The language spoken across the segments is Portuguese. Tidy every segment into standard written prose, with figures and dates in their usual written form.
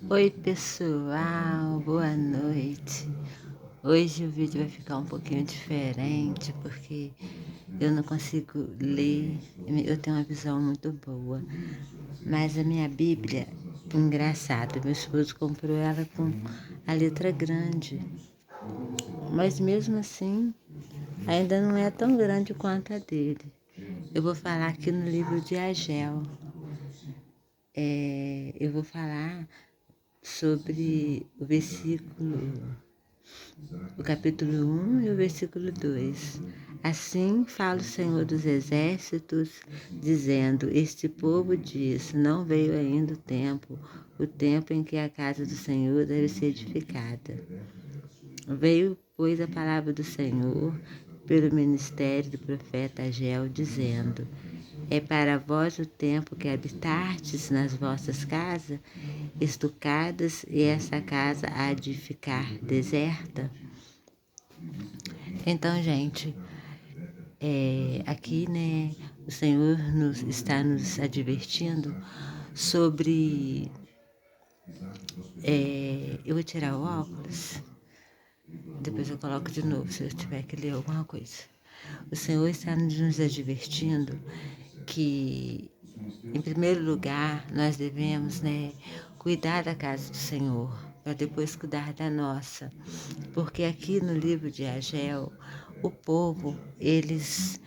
Oi pessoal, boa noite. Hoje o vídeo vai ficar um pouquinho diferente porque eu não consigo ler, eu tenho uma visão muito boa. Mas a minha Bíblia, engraçado, meu esposo comprou ela com a letra grande. Mas mesmo assim, ainda não é tão grande quanto a dele. Eu vou falar aqui no livro de Ageu. Eu vou falar sobre o capítulo 1 e o versículo 2. Assim fala o Senhor dos Exércitos, dizendo: Este povo diz, não veio ainda o tempo em que a casa do Senhor deve ser edificada. Veio, pois, a palavra do Senhor pelo ministério do profeta Ageu, dizendo: É para vós o tempo que habitastes nas vossas casas, estucadas, e essa casa há de ficar deserta? Então, gente, aqui, né, o Senhor está nos advertindo sobre. Eu vou tirar o óculos, depois eu coloco de novo se eu tiver que ler alguma coisa. O Senhor está nos advertindo que, em primeiro lugar, nós devemos, né, cuidar da casa do Senhor, para depois cuidar da nossa. Porque aqui no livro de Ageu, o povo, eles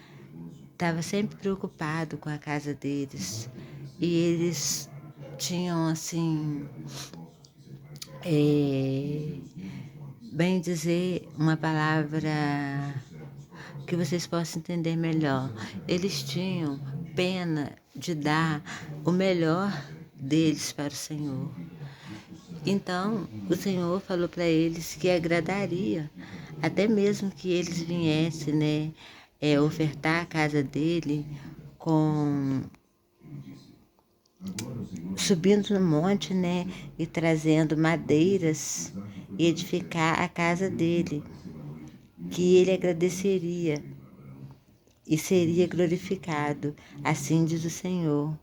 estavam sempre preocupados com a casa deles. E eles tinham, assim, bem dizer, uma palavra que vocês possam entender melhor. Eles tinham pena de dar o melhor deles para o Senhor. Então, o Senhor falou para eles que agradaria, até mesmo que eles viessem, né, ofertar a casa dele com subindo no monte, né, e trazendo madeiras e edificar a casa dele, que ele agradeceria e seria glorificado, assim diz o Senhor.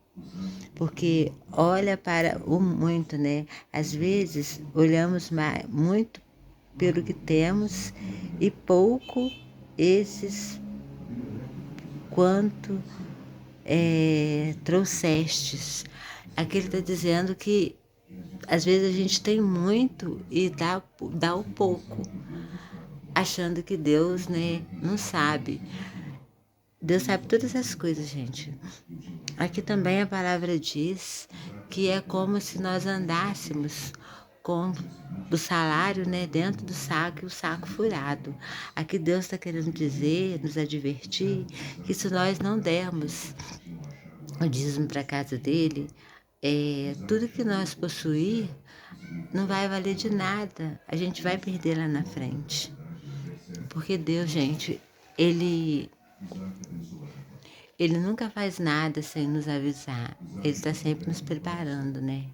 Porque olha para o muito, né? Às vezes olhamos muito pelo que temos e pouco esses quanto trouxestes. Aqui ele está dizendo que às vezes a gente tem muito e dá o pouco, achando que Deus, né, não sabe. Deus sabe todas as coisas, gente. Aqui também a palavra diz que é como se nós andássemos com o salário, né, dentro do saco e o saco furado. Aqui Deus está querendo dizer, nos advertir, que se nós não dermos o dízimo para a casa dele, tudo que nós possuir não vai valer de nada. A gente vai perder lá na frente. Porque Deus, gente, Ele nunca faz nada sem nos avisar. Ele está sempre nos preparando, né?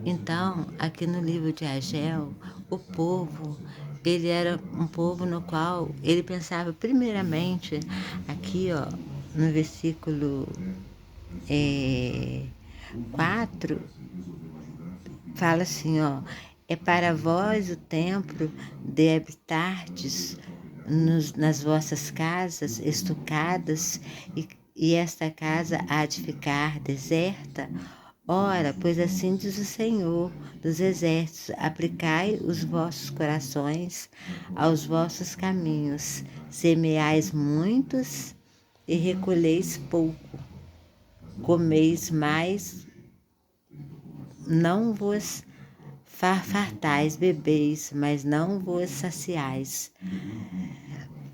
Então, aqui no livro de Ageu, o povo, ele era um povo no qual ele pensava primeiramente, aqui ó, no versículo 4, fala assim, ó, é para vós o templo de habitardes nas vossas casas estucadas, e esta casa há de ficar deserta? Ora, pois assim diz o Senhor dos Exércitos: aplicai os vossos corações aos vossos caminhos, semeais muitos e recolheis pouco, comeis mais, não vos fartais, bebeis, mas não vos saciais.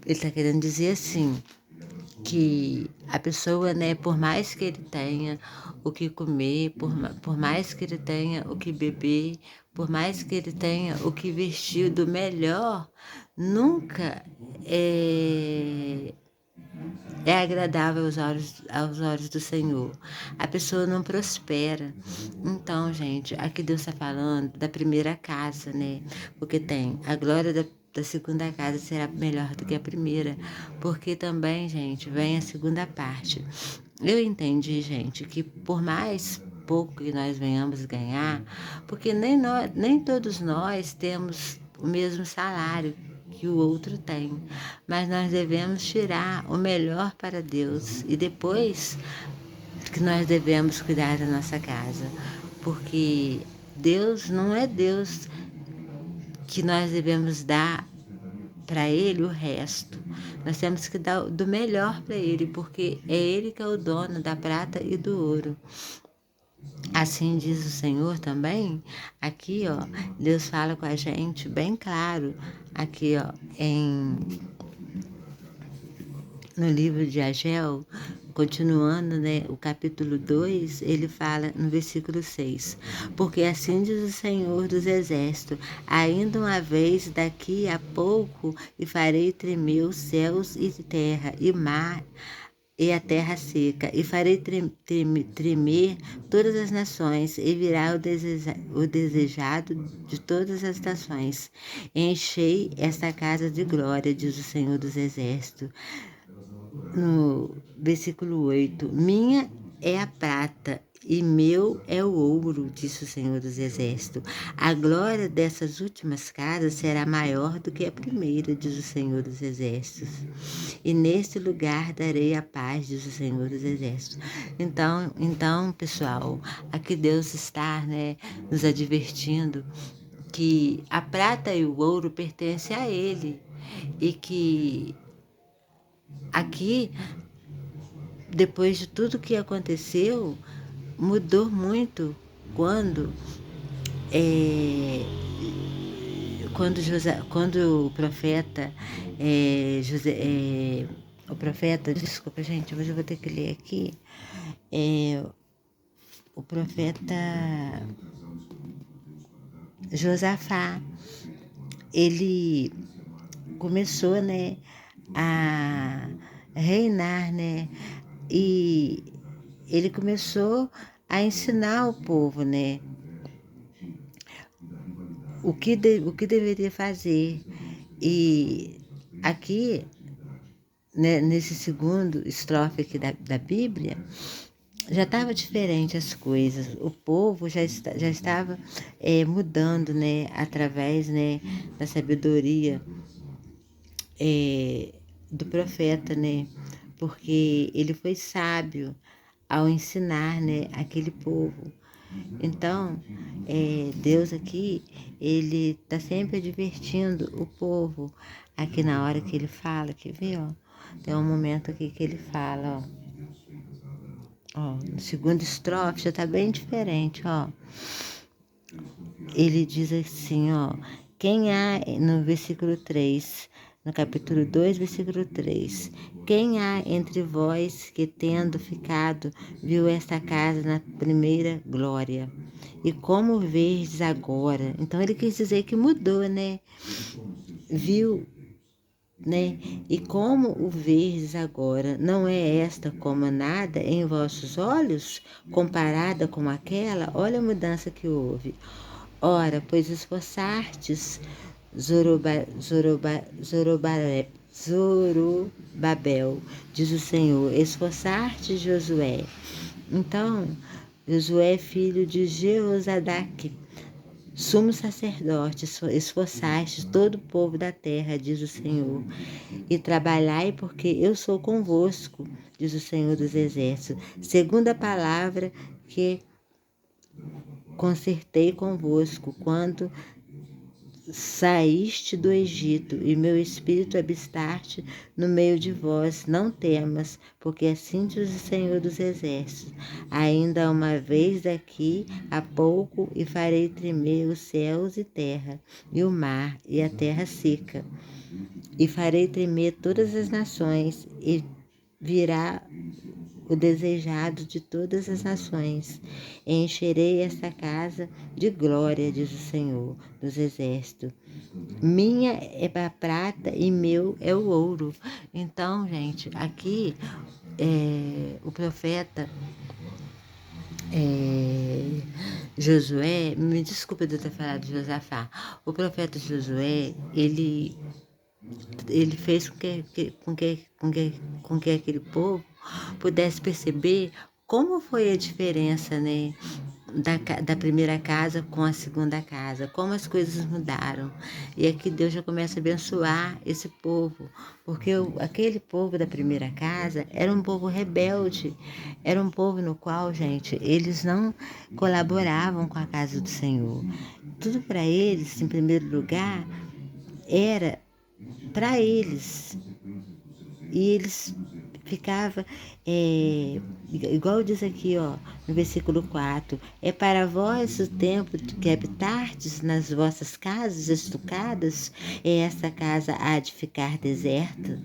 Ele está querendo dizer assim, que a pessoa, né, por mais que ele tenha o que comer, por mais que ele tenha o que beber, por mais que ele tenha o que vestir do melhor, nunca é agradável aos olhos do Senhor. A pessoa não prospera. Então, gente, aqui Deus está falando da primeira casa, né? Porque tem a glória da segunda casa será melhor do que a primeira. Porque também, gente, vem a segunda parte. Eu entendi, gente, que por mais pouco que nós venhamos ganhar, porque nem todos nós temos o mesmo salário que o outro tem, mas nós devemos tirar o melhor para Deus e depois que nós devemos cuidar da nossa casa, porque Deus não é Deus que nós devemos dar para Ele o resto. Nós temos que dar do melhor para Ele, porque é Ele que é o dono da prata e do ouro. Assim diz o Senhor também, aqui ó, Deus fala com a gente bem claro, aqui ó, no livro de Ageu, continuando, né, o capítulo 2, ele fala no versículo 6, porque assim diz o Senhor dos Exércitos, ainda uma vez daqui a pouco, e farei tremer os céus e terra, e mar, e a terra seca, e farei tremer todas as nações, e virá o desejado de todas as nações. Enchei esta casa de glória, diz o Senhor dos Exércitos. No versículo 8, minha é a prata e meu é o ouro, disse o Senhor dos Exércitos. A glória dessas últimas casas será maior do que a primeira, diz o Senhor dos Exércitos. E neste lugar darei a paz, diz o Senhor dos Exércitos. Então, pessoal, aqui Deus está, né, nos advertindo que a prata e o ouro pertencem a Ele e que aqui, depois de tudo que aconteceu, mudou muito quando quando o profeta desculpa gente, hoje eu vou ter que ler aqui, o profeta Josafá, ele começou, né, a reinar, né, e ele começou a ensinar o povo, né, o que deveria fazer. E aqui, né, nesse segundo estrofe aqui da Bíblia, já estava diferente as coisas. O povo já estava mudando, né, através, né, da sabedoria do profeta, né, porque ele foi sábio ao ensinar, né, aquele povo. Então, Deus aqui, ele está sempre advertindo o povo. Aqui na hora que ele fala, quer ver, ó? Tem um momento aqui que ele fala, ó, no segundo estrofe já está bem diferente, ó. Ele diz assim, ó, quem há, no versículo 3, no capítulo 2, versículo 3, quem há entre vós que tendo ficado, viu esta casa na primeira glória? E como verdes agora? Então ele quis dizer que mudou, né? Viu, né? E como o verdes agora, não é esta como nada em vossos olhos, comparada com aquela? Olha a mudança que houve. Ora, pois esforçastes Zorobabel, diz o Senhor, esforçastes Josué. Então, Josué, filho de Jeozadak, sumo sacerdote, esforçaste todo o povo da terra, diz o Senhor, e trabalhai porque eu sou convosco, diz o Senhor dos Exércitos, segundo a palavra que concertei convosco, quando saíste do Egito, e meu espírito habitaste no meio de vós. Não temas, porque assim diz o Senhor dos Exércitos. Ainda uma vez daqui a pouco, e farei tremer os céus e terra, e o mar, e a terra seca. E farei tremer todas as nações, e virá o desejado de todas as nações. Encherei esta casa de glória, diz o Senhor dos Exércitos. Minha é a prata e meu é o ouro. Então, gente, aqui o profeta Josué, me desculpa de eu ter falado de Josafá, o profeta Josué, ele fez com que aquele povo pudesse perceber como foi a diferença, né, da primeira casa com a segunda casa, como as coisas mudaram. E aqui Deus já começa a abençoar esse povo, porque aquele povo da primeira casa era um povo rebelde, era um povo no qual, gente, eles não colaboravam com a casa do Senhor. Tudo para eles, em primeiro lugar, era para eles. E eles ficavam, igual diz aqui, ó, no versículo 4, é para vós o tempo que habitardes nas vossas casas estucadas, esta casa há de ficar deserta?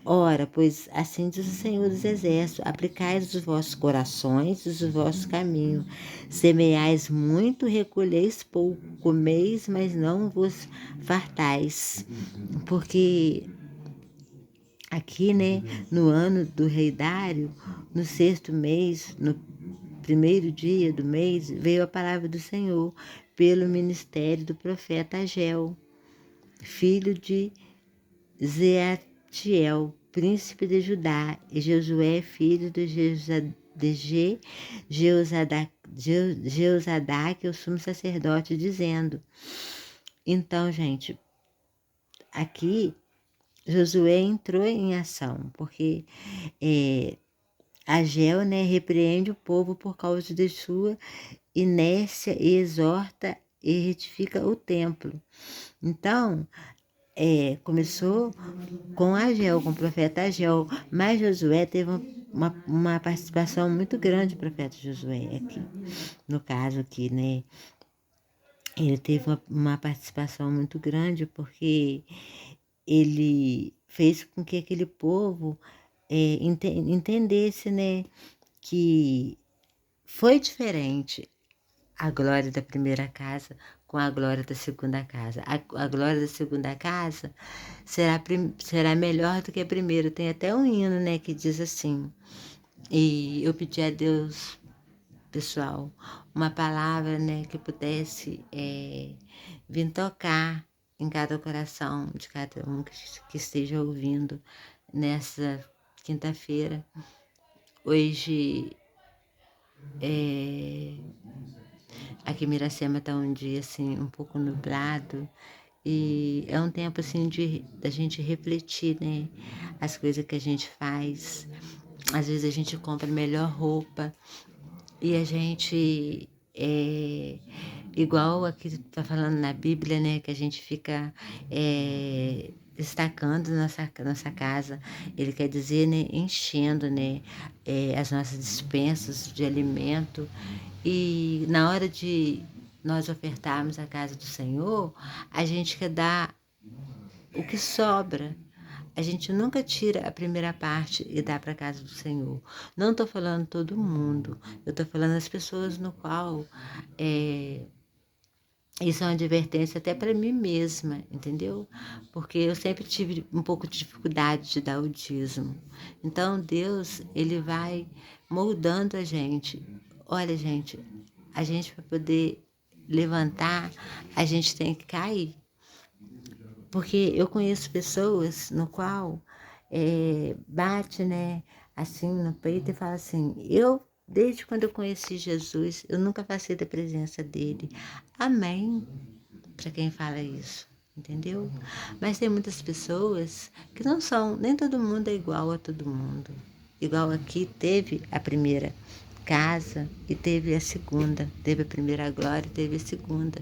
Ora, pois assim diz o Senhor dos Exércitos, aplicais os vossos corações e os vossos caminhos, semeais muito, recolheis pouco, comeis, mas não vos fartais, porque aqui, né, no ano do rei Dário, no 6º mês, no primeiro dia do mês, veio a palavra do Senhor pelo ministério do profeta Ageu, filho de Zeatiel, príncipe de Judá, e Josué, filho de Jeozadaque, o sumo sacerdote, dizendo. Então, gente, aqui Josué entrou em ação, porque Ageu, né, repreende o povo por causa de sua inércia e exorta e retifica o templo. Então, começou com Ageu, com o profeta Ageu, mas Josué teve uma participação muito grande, o profeta Josué aqui, no caso aqui, né, ele teve uma participação muito grande porque ele fez com que aquele povo entendesse, né, que foi diferente a glória da primeira casa com a glória da segunda casa. A glória da segunda casa será melhor do que a primeira. Tem até um hino, né, que diz assim, e eu pedi a Deus, pessoal, uma palavra, né, que pudesse vir tocar em cada coração de cada um que esteja ouvindo nessa quinta-feira. Hoje, aqui em Miracema está um dia assim um pouco nublado e é um tempo assim da gente refletir, né, as coisas que a gente faz. Às vezes a gente compra melhor roupa e a gente igual aqui está falando na Bíblia, né, que a gente fica destacando nossa casa. Ele quer dizer, né, enchendo, né, as nossas despensas de alimento. E na hora de nós ofertarmos a casa do Senhor, a gente quer dar o que sobra. A gente nunca tira a primeira parte e dá para a casa do Senhor. Não estou falando todo mundo, eu estou falando as pessoas no qual isso é uma advertência até para mim mesma, entendeu? Porque eu sempre tive um pouco de dificuldade de dar o dízimo. Então Deus, ele vai moldando a gente. Olha, gente, a gente para poder levantar, a gente tem que cair. Porque eu conheço pessoas no qual bate, né, assim no peito e fala assim, desde quando eu conheci Jesus, eu nunca passei da presença dele. Amém, para quem fala isso, entendeu? Mas tem muitas pessoas que não são, nem todo mundo é igual a todo mundo. Igual aqui teve a primeira casa e teve a segunda, teve a primeira glória e teve a segunda.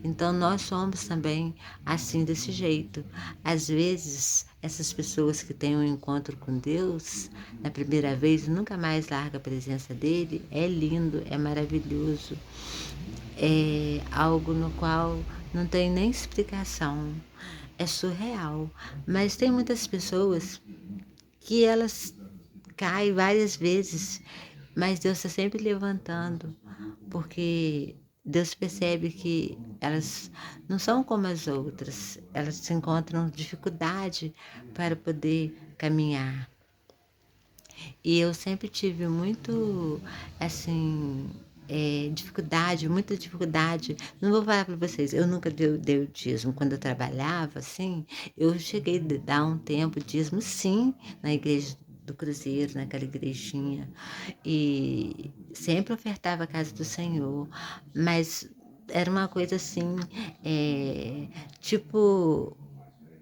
Então nós somos também assim, desse jeito. Às vezes essas pessoas que têm um encontro com Deus na primeira vez nunca mais larga a presença dele. É lindo, é maravilhoso, é algo no qual não tem nem explicação, é surreal. Mas tem muitas pessoas que elas caem várias vezes, mas Deus está sempre levantando, porque Deus percebe que elas não são como as outras, elas se encontram dificuldade para poder caminhar. E eu sempre tive muito, assim, dificuldade, muita dificuldade. Não vou falar para vocês, eu nunca dei o dízimo. Quando eu trabalhava, assim, eu cheguei a dar um tempo dízimo, sim, na igreja do Cruzeiro, naquela igrejinha, e sempre ofertava a casa do Senhor, mas era uma coisa assim, tipo,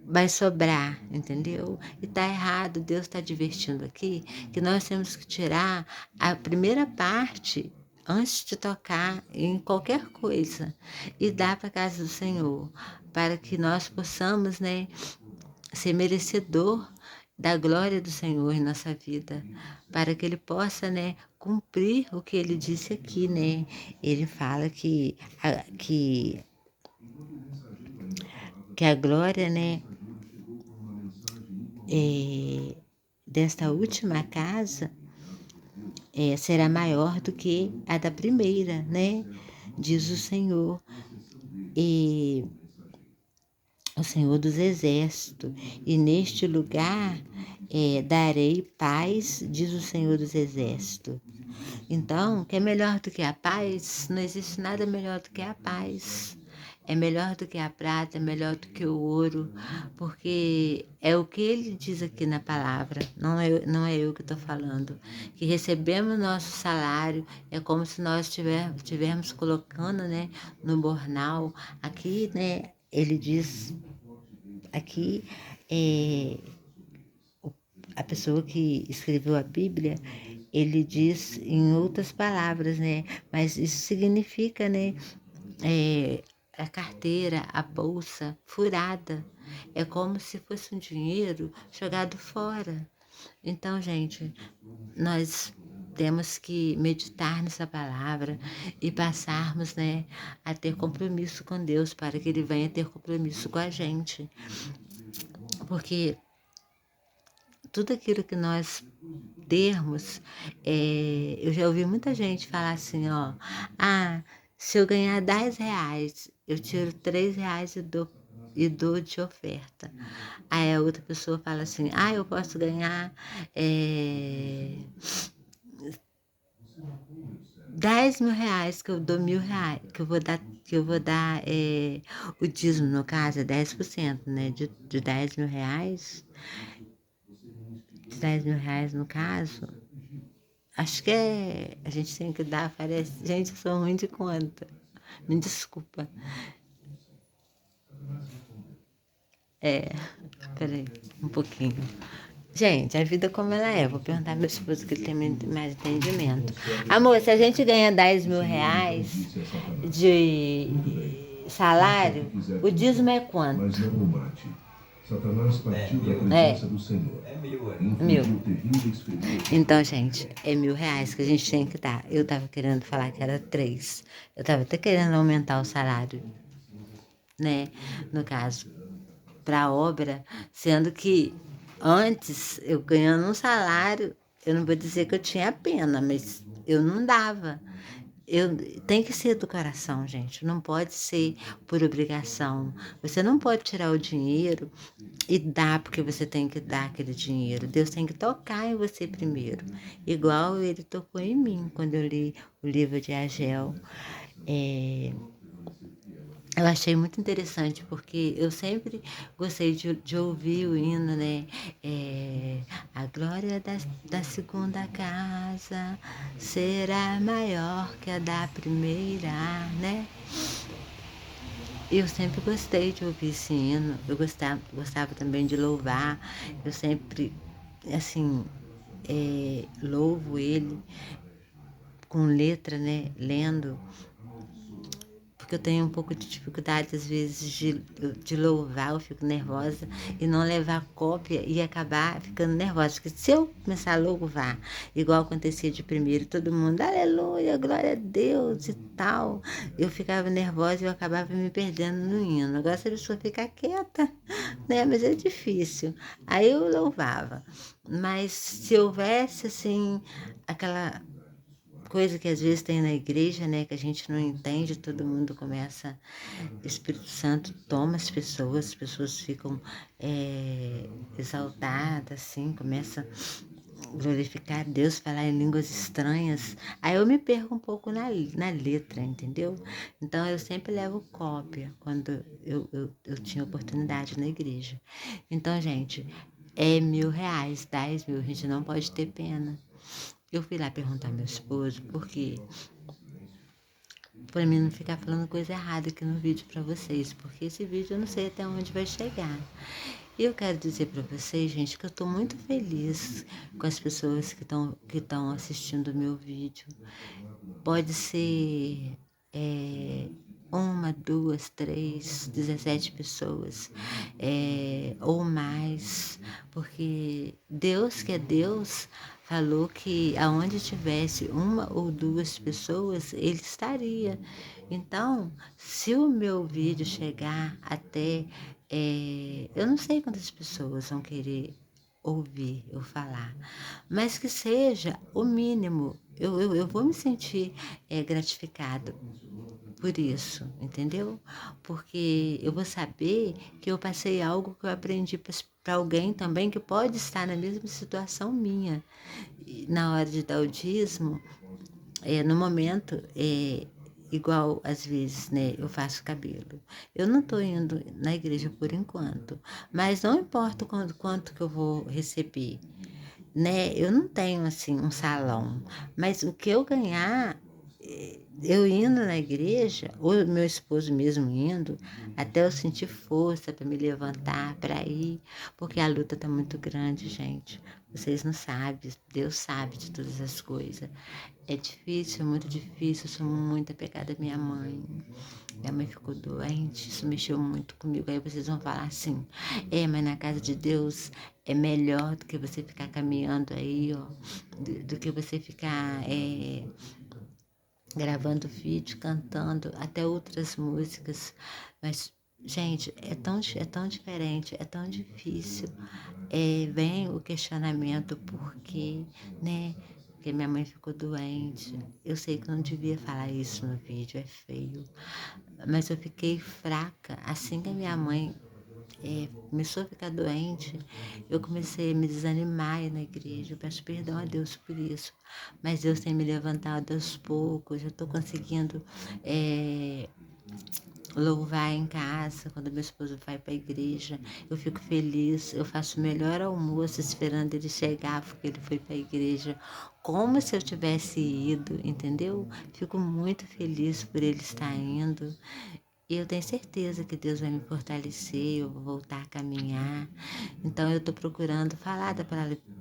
vai sobrar, entendeu? E tá errado, Deus está divertindo aqui, que nós temos que tirar a primeira parte antes de tocar em qualquer coisa e dar para a casa do Senhor, para que nós possamos, né, ser merecedor da glória do Senhor em nossa vida, para que Ele possa, né, cumprir o que Ele disse aqui, né? Ele fala que a glória, né, desta última casa será maior do que a da primeira, né? Diz o Senhor. E o Senhor dos Exércitos, e neste lugar darei paz, diz o Senhor dos Exércitos. Então, que é melhor do que a paz? Não existe nada melhor do que a paz. É melhor do que a prata, é melhor do que o ouro, porque é o que ele diz aqui na palavra, não é eu que estou falando. Que recebemos nosso salário, é como se nós estivermos colocando, né, no bornal. Aqui, né, ele diz, aqui, a pessoa que escreveu a Bíblia, ele diz em outras palavras, né? Mas isso significa, né? A carteira, a bolsa furada. É como se fosse um dinheiro jogado fora. Então, gente, nós temos que meditar nessa palavra e passarmos, né, a ter compromisso com Deus para que Ele venha ter compromisso com a gente. Porque tudo aquilo que nós termos, eu já ouvi muita gente falar assim, ó, se eu ganhar R$ 10, eu tiro R$ 3 e dou de oferta. Aí a outra pessoa fala assim, eu posso ganhar R$ 10.000, que eu dou R$ 1.000, que eu vou dar o dízimo, no caso, é 10%, né? De R$ 10.000, R$ 10.000 no caso, acho que a gente tem que dar, parece. Gente, eu sou ruim de conta. Me desculpa. Peraí, um pouquinho. Gente, a vida como ela é. Vou perguntar ao meu esposo que ele tem mais entendimento. Amor, se a gente ganha R$ 10.000 de salário, o dízimo é quanto? Mas não o mate. Satanás partiu da presença do Senhor. É 1.000. Então, gente, é R$ 1.000 que a gente tem que dar. Eu tava querendo falar que era 3. Eu tava até querendo aumentar o salário, né? No caso, para a obra, sendo que antes, eu ganhando um salário, eu não vou dizer que eu tinha pena, mas eu não dava. Tem que ser do coração, gente. Não pode ser por obrigação. Você não pode tirar o dinheiro e dar porque você tem que dar aquele dinheiro. Deus tem que tocar em você primeiro. Igual ele tocou em mim quando eu li o livro de Ageu. Eu achei muito interessante, porque eu sempre gostei de ouvir o hino, né? A glória da segunda casa será maior que a da primeira, né? Eu sempre gostei de ouvir esse hino, eu gostava também de louvar, eu sempre, assim, louvo ele com letra, né? Lendo, porque eu tenho um pouco de dificuldade, às vezes, de louvar, eu fico nervosa, e não levar cópia e acabar ficando nervosa. Porque se eu começar a louvar, igual acontecia de primeiro, todo mundo, aleluia, glória a Deus e tal, eu ficava nervosa e eu acabava me perdendo no hino. Agora, se a pessoa ficar quieta, né? Mas é difícil. Aí eu louvava. Mas se houvesse, assim, aquela coisa que às vezes tem na igreja, né, que a gente não entende, todo mundo começa, o Espírito Santo toma as pessoas ficam exaltadas, assim, começa a glorificar Deus, falar em línguas estranhas. Aí eu me perco um pouco na letra, entendeu? Então eu sempre levo cópia quando eu tinha oportunidade na igreja. Então, gente, é R$ 1.000, 10 mil, a gente não pode ter pena. Eu fui lá perguntar ao meu esposo, porque para mim não ficar falando coisa errada aqui no vídeo para vocês, porque esse vídeo eu não sei até onde vai chegar. E eu quero dizer para vocês, gente, que eu estou muito feliz com as pessoas que estão assistindo o meu vídeo. Pode ser uma, duas, três, 17 pessoas, ou mais, porque Deus, que é Deus, falou que aonde tivesse uma ou duas pessoas, Ele estaria. Então, se o meu vídeo chegar até, eu não sei quantas pessoas vão querer ouvir eu falar, mas que seja o mínimo, eu vou me sentir gratificado por isso, entendeu? Porque eu vou saber que eu passei algo que eu aprendi para alguém também que pode estar na mesma situação minha. E na hora de dar o dízimo, no momento, igual às vezes, né, eu faço cabelo. Eu não estou indo na igreja por enquanto, mas não importa quanto que eu vou receber, né? Eu não tenho assim um salão, mas o que eu ganhar, eu indo na igreja, ou meu esposo mesmo indo, até eu sentir força para me levantar, para ir, porque a luta tá muito grande, gente. Vocês não sabem, Deus sabe de todas as coisas. É difícil, é muito difícil, eu sou muito apegada à minha mãe. Minha mãe ficou doente, isso mexeu muito comigo. Aí vocês vão falar assim, mas na casa de Deus é melhor do que você ficar caminhando aí, ó, do que você ficar gravando vídeo, cantando, até outras músicas. Mas, gente, é tão diferente, é tão difícil. Vem o questionamento por quê, né? Porque minha mãe ficou doente. Eu sei que não devia falar isso no vídeo, é feio. Mas eu fiquei fraca. Assim que a minha mãe começou a ficar doente, eu comecei a me desanimar aí na igreja. Eu peço perdão a Deus por isso. Mas Deus tem me levantado aos poucos. Eu estou conseguindo louvar em casa, quando meu esposo vai para a igreja, eu fico feliz, eu faço o melhor almoço esperando ele chegar, porque ele foi para a igreja, como se eu tivesse ido, entendeu? Fico muito feliz por ele estar indo. E eu tenho certeza que Deus vai me fortalecer, eu vou voltar a caminhar. Então eu estou procurando falar da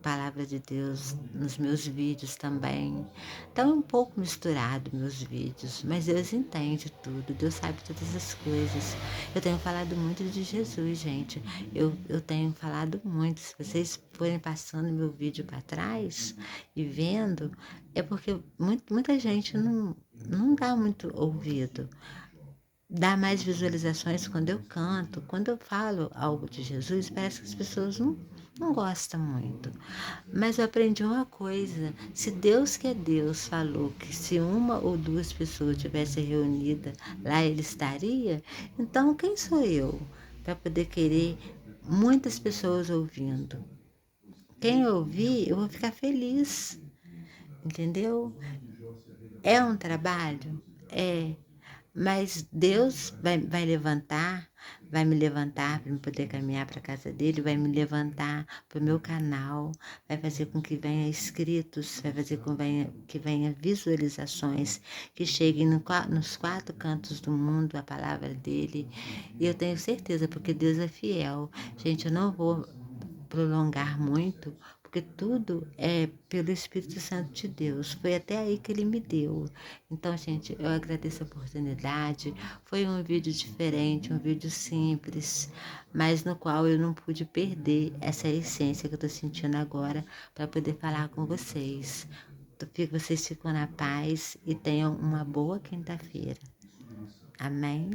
palavra de Deus nos meus vídeos também. Então é um pouco misturado meus vídeos, mas Deus entende tudo, Deus sabe todas as coisas. Eu tenho falado muito de Jesus, gente. Eu tenho falado muito. Se vocês forem passando meu vídeo para trás e vendo, é porque muita gente não dá muito ouvido, dá mais visualizações quando eu canto. Quando eu falo algo de Jesus, parece que as pessoas não gostam muito. Mas eu aprendi uma coisa: se Deus, que é Deus, falou que se uma ou duas pessoas tivessem reunida lá, ele estaria, então quem sou eu para poder querer muitas pessoas ouvindo? Quem ouvir, eu vou ficar feliz, entendeu? É um trabalho? É. Mas Deus vai levantar, vai me levantar para eu poder caminhar para a casa dele, vai me levantar para o meu canal, vai fazer com que venha inscritos, vai fazer com que venha visualizações, que cheguem nos 4 cantos do mundo a palavra dele. E eu tenho certeza, porque Deus é fiel. Gente, eu não vou prolongar muito, porque tudo é pelo Espírito Santo de Deus. Foi até aí que ele me deu. Então, gente, eu agradeço a oportunidade. Foi um vídeo diferente, um vídeo simples, mas no qual eu não pude perder essa essência que eu estou sentindo agora para poder falar com vocês. Vocês ficam na paz e tenham uma boa quinta-feira. Amém?